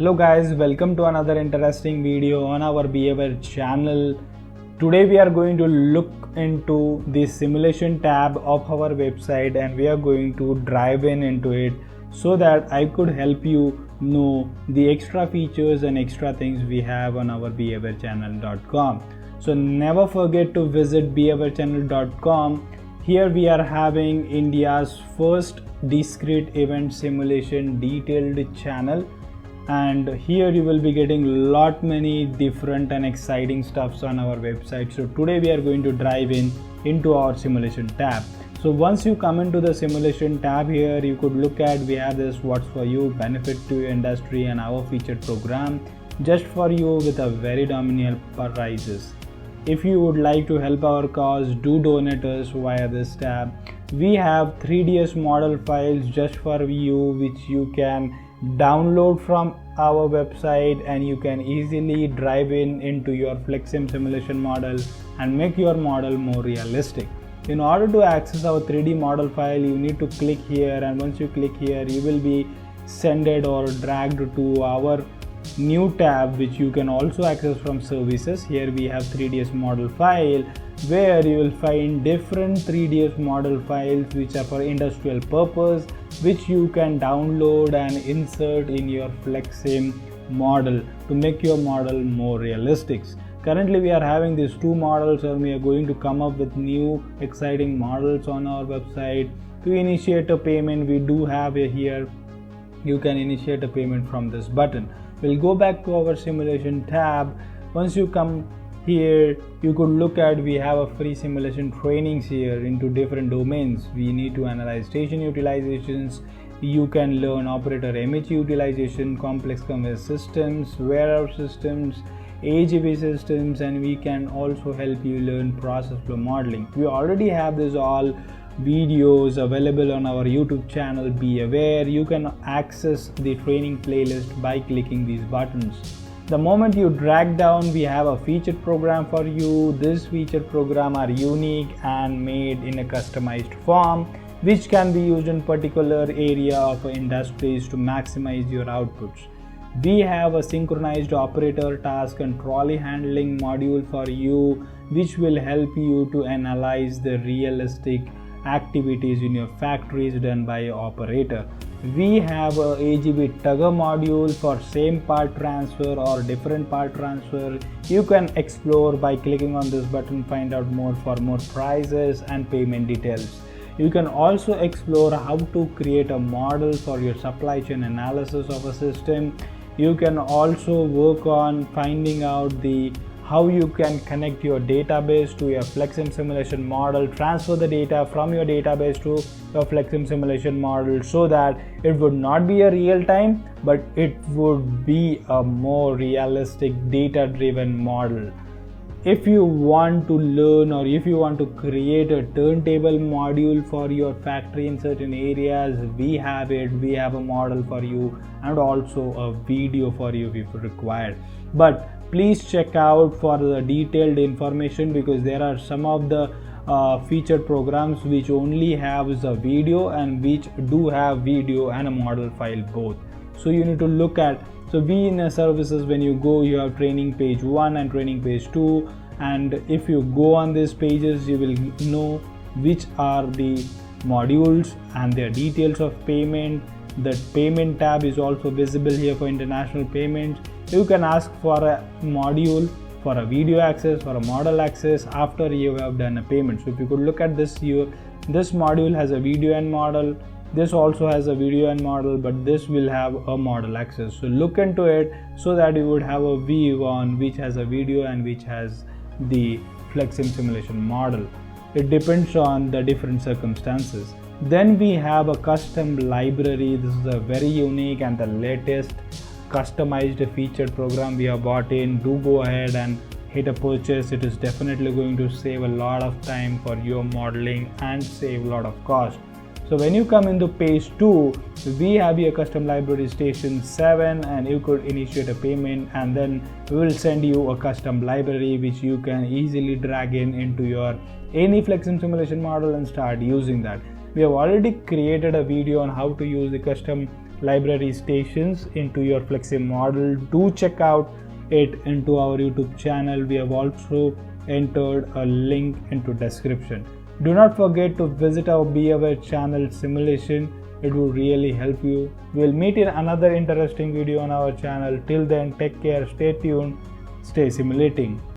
Hello guys, welcome to another interesting video on our behavior channel. Today we are going to look into the simulation tab of our website and we are going to dive into it so that I could help you know the extra features and extra things we have on our behaviorchannel.com. So never forget to visit behaviorchannel.com. Here we are having India's first discrete event simulation detailed channel, and here you will be getting lot many different and exciting stuffs on our website. So today we are going to dive into our simulation tab. So once you come into the simulation tab, here you could look at, we have this what's for you, benefit to your industry, and our featured program just for you with a very nominal prices. If you would like to help our cause, do donate us via this tab. We have 3ds model files just for you, which you can download from our website, and you can easily drive into your Flexsim simulation model and make your model more realistic. In order to access our 3D model file, you need to click here, and once you click here, you will be sent or dragged to our new tab, which you can also access from services. Here we have 3ds model file, where you will find different 3ds model files which are for industrial purpose, which you can download and insert in your Flexsim model to make your model more realistic. Currently we are having these two models, and we are going to come up with new exciting models on our website. To initiate a payment, we do have here, you can initiate a payment from this button. We'll go back to our simulation tab. Once you come here, you could look at, we have a free simulation trainings here into different domains. We need to analyze station utilizations. You can learn operator MH utilization, complex conveyor systems, warehouse systems, AGV systems, and we can also help you learn process flow modeling. We already have this all videos available on our YouTube channel. Be aware, you can access the training playlist by clicking these buttons. The moment you drag down, we have a featured program for you. This featured program are unique and made in a customized form, which can be used in particular area of industries to maximize your outputs. We have a synchronized operator task and trolley handling module for you, which will help you to analyze the realistic activities in your factories done by your operator. We have a AGV tugger module for same part transfer or different part transfer. You can explore by clicking on this button, find out more for more prices and payment details. You can also explore how to create a model for your supply chain analysis of a system. You can also work on finding out how you can connect your database to your Flexsim simulation model, transfer the data from your database to your Flexsim simulation model, so that it would not be a real time, but it would be a more realistic data driven model. If you want to learn, or if you want to create a turntable module for your factory in certain areas, we have it. We have a model for you and also a video for you if required. But please check out for the detailed information, because there are some of the featured programs which only have a video and which do have video and a model file both. So you need to look at, so we in services, when you go, you have training page 1 and training page 2, and if you go on these pages, you will know which are the modules and their details of payment. The payment tab is also visible here for international payments. You can ask for a module for a video access, for a model access after you have done a payment. So if you could look at this here, this module has a video and model. This also has a video and model, but this will have a model access. So look into it so that you would have a view on which has a video and which has the Flexsim simulation model. It depends on the different circumstances. Then we have a custom library. This is a very unique and the latest customized featured program we have bought in. Do go ahead and hit a purchase. It is definitely going to save a lot of time for your modeling and save a lot of cost. So when you come into page 2, we have your custom library station 7, and you could initiate a payment, and then we will send you a custom library which you can easily drag into your any Flexsim simulation model and start using that. We have already created a video on how to use the custom library stations into your Flexsim model, do check out it into our YouTube channel. We have also entered a link into description. Do not forget to visit our Be Aware channel simulation. It will really help you. We'll meet in another interesting video on our channel. Till then, take care, stay tuned, stay simulating.